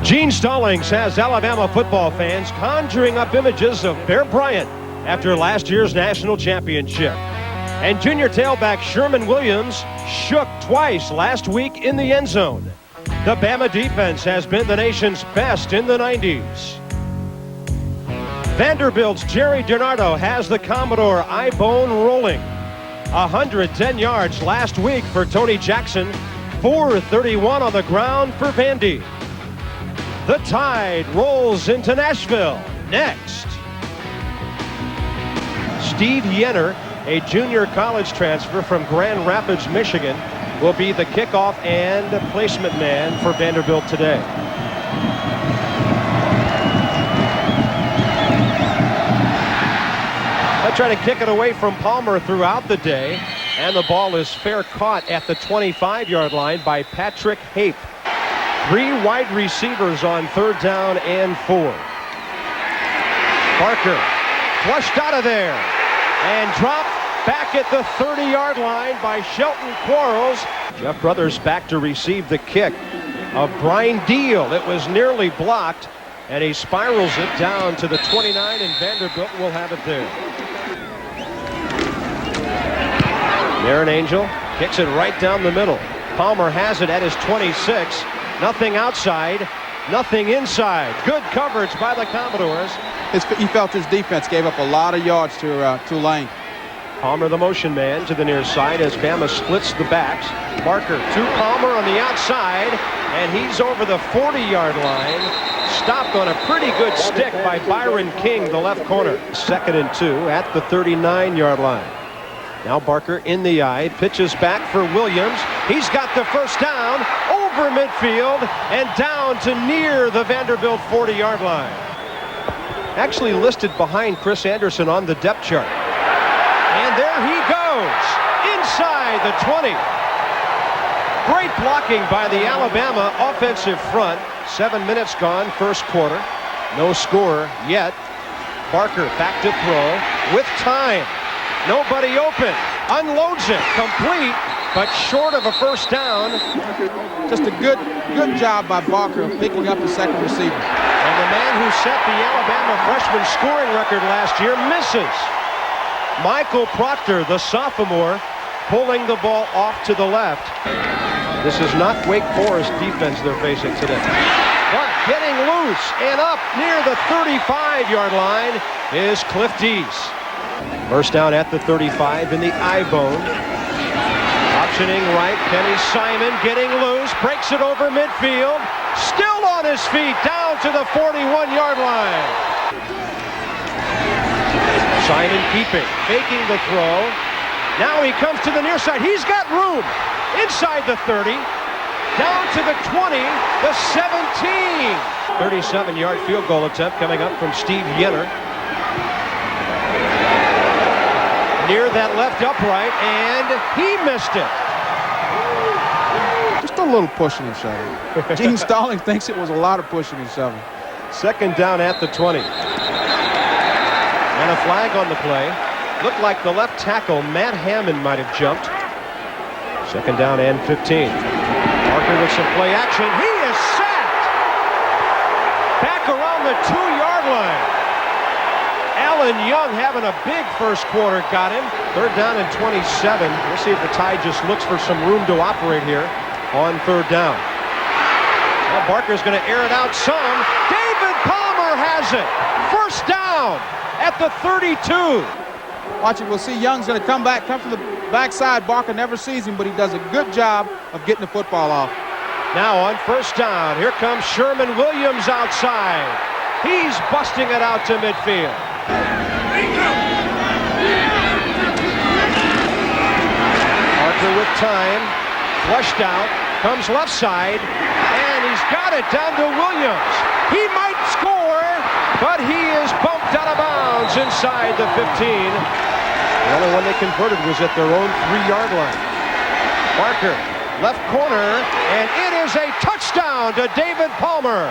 Gene Stallings has Alabama football fans conjuring up images of Bear Bryant after last year's national championship. And junior tailback Sherman Williams shook twice last week in the end zone. The Bama defense has been the nation's best in the 90s. Vanderbilt's Jerry DiNardo has the Commodore I-bone rolling. 110 yards last week for Tony Jackson. 431 on the ground for Vandy. The Tide rolls into Nashville next. Steve Yenner, a junior college transfer from Grand Rapids, Michigan, will be the kickoff and placement man for Vanderbilt today. They'll try to kick it away from Palmer throughout the day, and the ball is fair caught at the 25-yard line by Patrick Hape. 3 wide receivers on 3rd down and 4. Barker flushed out of there and dropped back at the 30-yard line by Shelton Quarles. Jeff Brothers back to receive the kick of Brian Deal. It was nearly blocked, and he spirals it down to the 29, and Vanderbilt will have it there. Darren Angel kicks it right down the middle. Palmer has it at his 26. Nothing outside, nothing inside. Good coverage by the Commodores. He felt his defense gave up a lot of yards to Tulane. Palmer the motion man to the near side as Bama splits the backs. Barker to Palmer on the outside, and he's over the 40-yard line. Stopped on a pretty good stick by Byron King, the left corner. 2nd and 2 at the 39-yard line. Now Barker in the eye, pitches back for Williams. He's got the first down over midfield and down to near the Vanderbilt 40-yard line. Actually listed behind Chris Anderson on the depth chart. And there he goes, inside the 20. Great blocking by the Alabama offensive front. 7 minutes gone, first quarter. No score yet. Barker back to throw with time. Nobody open. Unloads it. Complete, but short of a first down. Just a good job by Barker of picking up the second receiver. And the man who set the Alabama freshman scoring record last year misses. Michael Proctor, the sophomore, pulling the ball off to the left. This is not Wake Forest defense they're facing today. But getting loose and up near the 35-yard line is Cliff Dees. First down at the 35 in the I-bone. Optioning right, Kenny Simon getting loose, breaks it over midfield. Still on his feet, down to the 41-yard line. Simon keeping, faking the throw. Now he comes to the near side. He's got room inside the 30, down to the 20, the 17. 37-yard field goal attempt coming up from Steve Yenner. Near that left upright, and he missed it. Just a little pushing and shoving. Gene Stallings thinks it was a lot of pushing and shoving. 2nd down at the 20. And a flag on the play. Looked like the left tackle, Matt Hammond, might have jumped. 2nd down and 15. Barker with some play action. He is sacked. Back around the 2-yard line. Allen Young having a big first quarter got him. 3rd down and 27. We'll see if the Tide just looks for some room to operate here on 3rd down. Well, Barker's going to air it out some. David Palmer has it. First down at the 32. Watch it. We'll see Young's going to come from the backside. Barker never sees him, but he does a good job of getting the football off. Now on first down, here comes Sherman Williams outside. He's busting it out to midfield. Barker with time, flushed out, comes left side, and he's got it down to Williams. He might score, but he is bumped out of bounds inside the 15. The only one they converted was at their own 3-yard line. Barker, left corner, and it is a touchdown to David Palmer.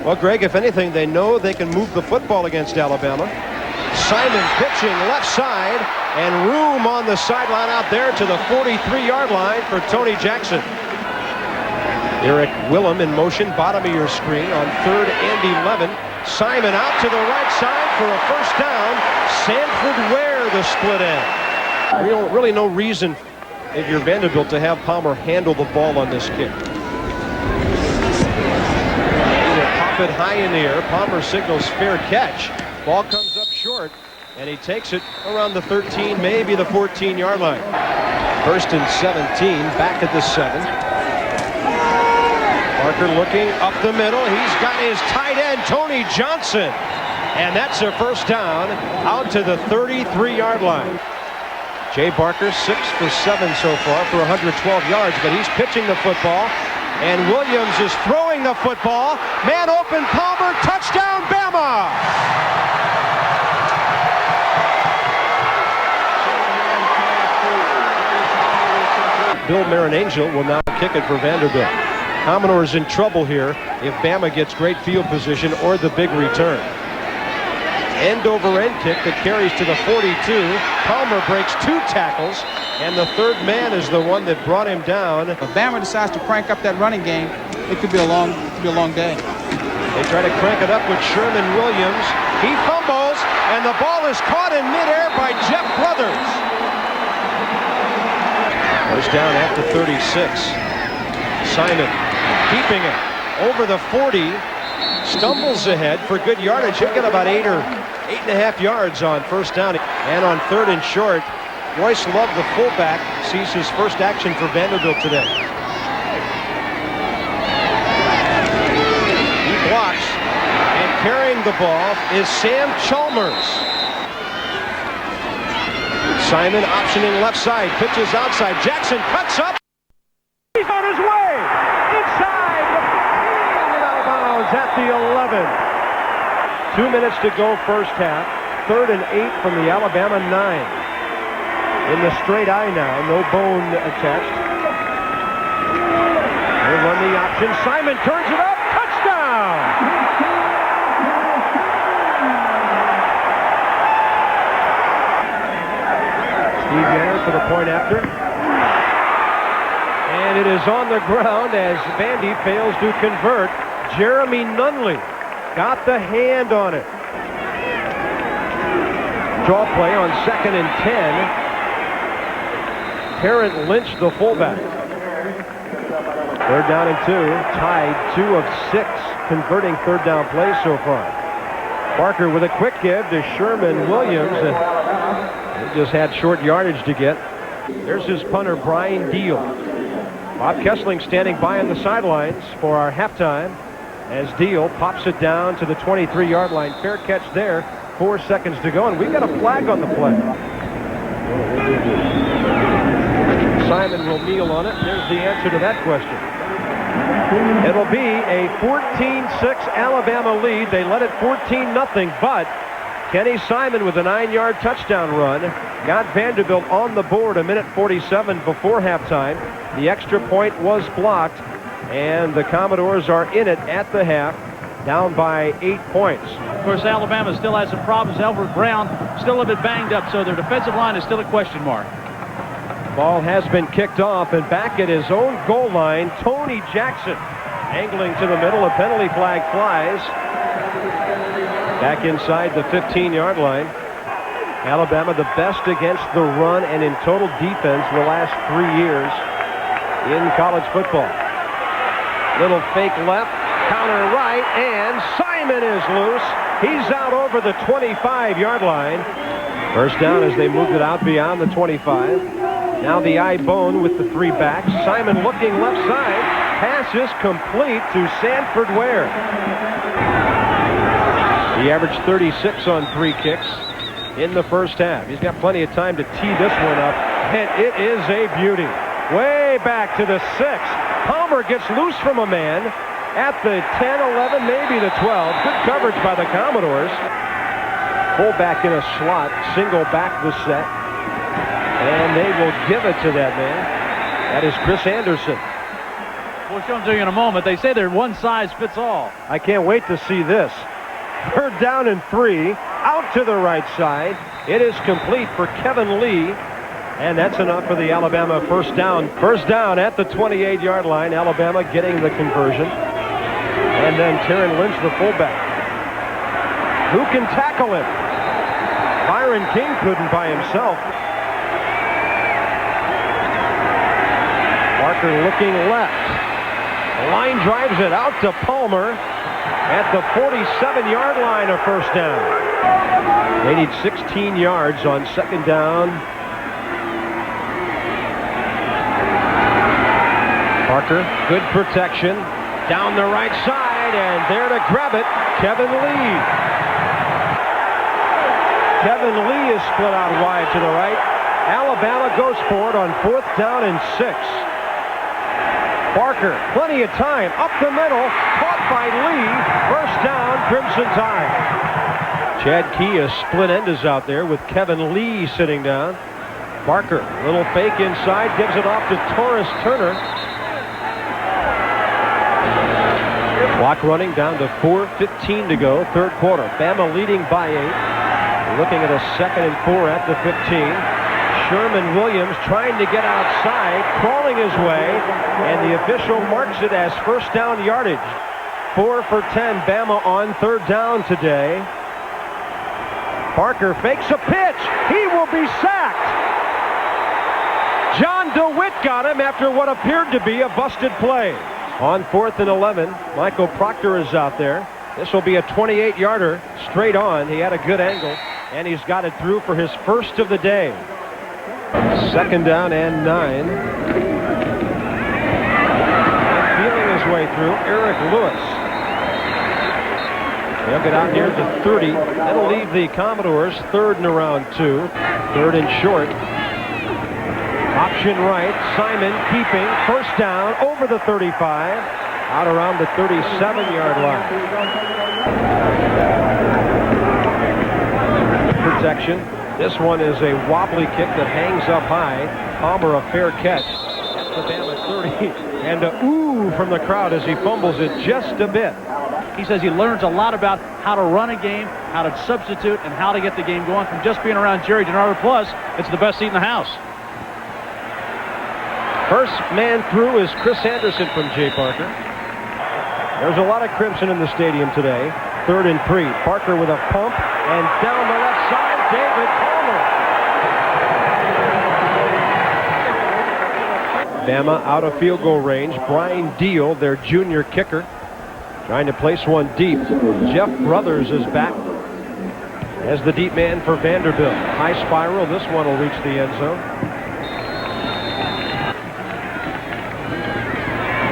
Well, Greg, if anything, they know they can move the football against Alabama. Simon pitching left side, and room on the sideline out there to the 43-yard line for Tony Jackson. Eric Willem in motion, bottom of your screen on 3rd and 11. Simon out to the right side for a first down. Sanford Ware the split end. Really no reason if you're Vanderbilt to have Palmer handle the ball on this kick. Pop it high in the air. Palmer signals fair catch. Ball comes up short, and he takes it around the 13, maybe the 14-yard line. 1st and 17, back at the 7. Parker looking up the middle. He's got his tight end, Tony Johnson. And that's a first down out to the 33-yard line. Jay Barker 6 for 7 so far for 112 yards, but he's pitching the football. And Williams is throwing the football. Man open, Palmer, touchdown, Bama! Bill Marinangel will now kick it for Vanderbilt. Commodores in trouble here if Bama gets great field position or the big return. End-over-end kick that carries to the 42. Palmer breaks 2 tackles, and the 3rd man is the one that brought him down. If Bama decides to crank up that running game, it could be a long day. They try to crank it up with Sherman Williams. He fumbles, and the ball is caught in midair by Jeff Brothers. First down at the 36. Simon keeping it over the 40. Stumbles ahead for good yardage. He'll get about 8 or 8.5 yards on first down. And on 3rd and short, Royce Love, the fullback, sees his first action for Vanderbilt today. He blocks, and carrying the ball is Sam Chalmers. Simon optioning left side, pitches outside. Jackson cuts up. He's on his way. Inside the 15 and out of bounds at the 11. 2 minutes to go first half. 3rd and 8 from the Alabama 9. In the straight eye now, no bone attached. They run the option. Simon turns it up. Touchdown! Steve Garrett for the point after. And it is on the ground as Vandy fails to convert. Jeremy Nunley got the hand on it. Draw play on 2nd and 10. Terrence Lynch, the fullback. 3rd down and 2. Tied 2 of 6 converting 3rd down plays so far. Barker with a quick give to Sherman Williams. And he just had short yardage to get. There's his punter, Brian Deal. Bob Kessling standing by on the sidelines for our halftime as Deal pops it down to the 23-yard line. Fair catch there. 4 seconds to go, and we've got a flag on the play. Simon will kneel on it. There's the answer to that question. It'll be a 14-6 Alabama lead. They led it 14-0, but Kenny Simon with a 9-yard touchdown run got Vanderbilt on the board 1:47 before halftime. The extra point was blocked, and the Commodores are in it at the half, down by 8 points. Of course, Alabama still has some problems. Elbert Brown still a bit banged up, so their defensive line is still a question mark. Ball has been kicked off, and back at his own goal line, Tony Jackson angling to the middle. A penalty flag flies. Back inside the 15-yard line. Alabama the best against the run and in total defense the last 3 years in college football. Little fake left, counter right, and Simon is loose. He's out over the 25-yard line. First down as they moved it out beyond the 25. Now the eye bone with the 3 backs. Simon looking left side. Pass is complete to Sanford Ware. He averaged 36 on 3 kicks in the first half. He's got plenty of time to tee this one up, and it is a beauty. Way back to the 6. Palmer gets loose from a man at the 10, 11, maybe the 12. Good coverage by the Commodores. Fullback in a slot, single back the set. And they will give it to that man. That is Chris Anderson. We'll show them to you in a moment. They say they're one size fits all. I can't wait to see this. 3rd down and 3. Out to the right side. It is complete for Kevin Lee. And that's enough for the Alabama first down. First down at the 28-yard line. Alabama getting the conversion. And then Terran Lynch, the fullback. Who can tackle him? Byron King couldn't by himself. Parker looking left. The line drives it out to Palmer at the 47-yard line, a first down. They need 16 yards on second down. Parker, good protection. Down the right side, and there to grab it, Kevin Lee. Kevin Lee is split out wide to the right. Alabama goes for it on fourth down and 6. Parker, plenty of time, up the middle, caught by Lee. First down, Crimson Tide. Chad Key, a split end, is out there with Kevin Lee sitting down. Parker, little fake inside, gives it off to Torres Turner. Clock running down to 4:15 to go, third quarter. Bama leading by 8. Looking at a 2nd and 4 at the 15. Sherman Williams trying to get outside, crawling his way, and the official marks it as first down yardage. 4 for 10, Bama on third down today. Parker fakes a pitch. He will be sacked. John DeWitt got him after what appeared to be a busted play. On 4th and 11, Michael Proctor is out there. This will be a 28-yarder straight on. He had a good angle, and he's got it through for his first of the day. Second down and 9. And feeling his way through, Eric Lewis. They'll get out near the 30. That'll leave the Commodores third and around 2. Third and short. Option right, Simon keeping, first down over the 35, out around the 37-yard line. Protection. This one is a wobbly kick that hangs up high. Palmer a fair catch. That's the Bama 30. And a ooh from the crowd as he fumbles it just a bit. He says he learns a lot about how to run a game, how to substitute, and how to get the game going from just being around Jerry Denardo. Plus, it's the best seat in the house. First man through is Chris Anderson from Jay Parker. There's a lot of crimson in the stadium today. 3rd and 3. Parker with a pump, and down the left side, David Palmer. Bama out of field goal range. Brian Deal, their junior kicker, trying to place one deep. Jeff Brothers is back as the deep man for Vanderbilt. High spiral. This one will reach the end zone.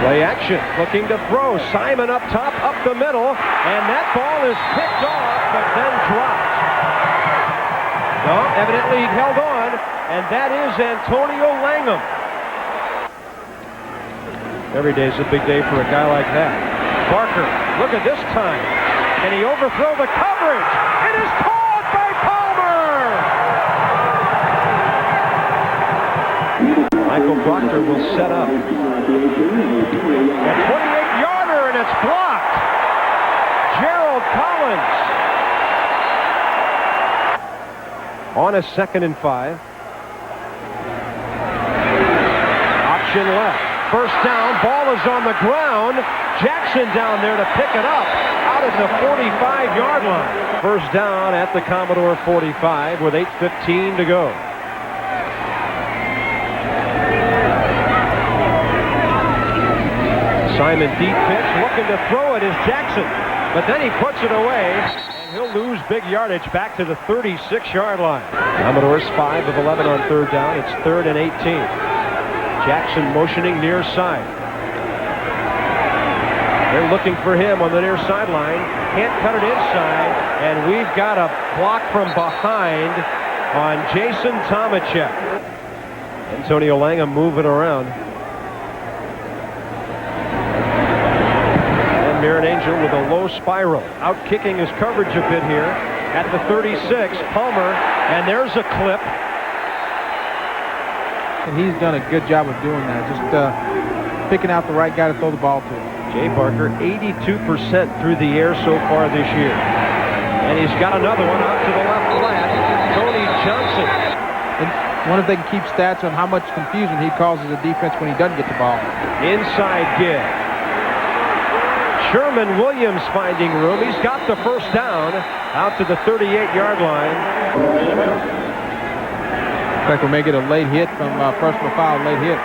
Play action, looking to throw. Simon up top, up the middle, and that ball is picked off, but then dropped. No, evidently he held on, and that is Antonio Langham. Every day's a big day for a guy like that. Parker, look at this time. Can he overthrow the coverage? It is caught by Palmer! Michael Proctor will set up. A 28-yarder, and it's blocked. Gerald Collins. On a 2nd and 5. Option left. First down. Ball is on the ground. Jackson down there to pick it up out of the 45-yard line. First down at the Commodore 45 with 8:15 to go. Simon deep pitch, looking to throw it is Jackson, but then he puts it away, and he'll lose big yardage back to the 36-yard line. Commodores 5 of 11 on third down. It's 3rd and 18. Jackson motioning near side. They're looking for him on the near sideline. Can't cut it inside, and we've got a block from behind on Jason Tomachek. Antonio Langham moving around. Aaron Angel with a low spiral. Out kicking his coverage a bit here at the 36. Palmer, and there's a clip. And he's done a good job of doing that, just picking out the right guy to throw the ball to. Jay Parker, 82% through the air so far this year. And he's got another one out to the left flat. Tony Johnson. And wonder if they can keep stats on how much confusion he causes the defense when he doesn't get the ball. Inside give. Sherman Williams finding room. He's got the first down out to the 38-yard line. In fact, we may get a late hit from personal foul, late hit.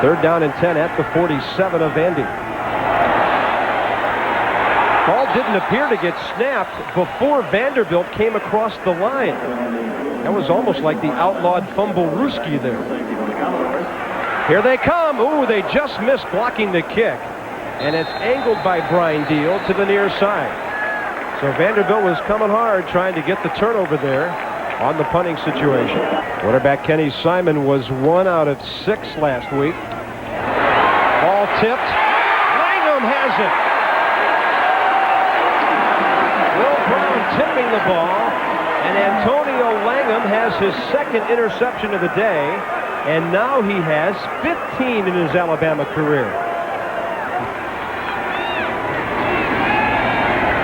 3rd down and 10 at the 47 of Vandy. Ball didn't appear to get snapped before Vanderbilt came across the line. That was almost like the outlawed fumble-rooski there. Here they come. Ooh, they just missed blocking the kick. And it's angled by Brian Deal to the near side. So Vanderbilt was coming hard trying to get the turnover there on the punting situation. Quarterback Kenny Simon was 1 out of 6 last week. Ball tipped. Langham has it. Will Brown tipping the ball. And Antonio Langham has his 2nd interception of the day. And now he has 15 in his Alabama career.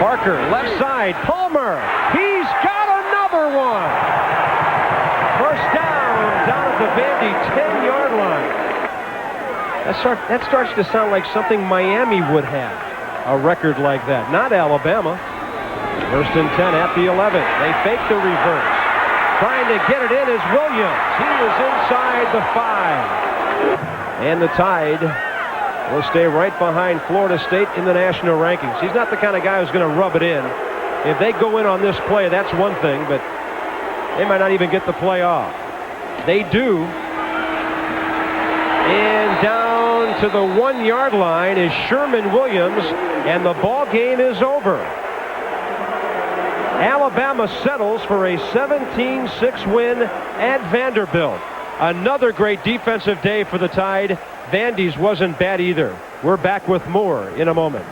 Parker, left side, Palmer. He's got another one. First down at the Vandy 10-yard line. That starts to sound like something Miami would have, a record like that. Not Alabama. 1st and 10 at the 11. They fake the reverse. Trying to get it in is Williams. He is inside the 5. And the Tide will stay right behind Florida State in the national rankings. He's not the kind of guy who's going to rub it in. If they go in on this play, that's one thing, but they might not even get the play off. They do. And down to the 1-yard line is Sherman Williams, and the ball game is over. Alabama settles for a 17-6 win at Vanderbilt. Another great defensive day for the Tide. Vandy's wasn't bad either. We're back with more in a moment.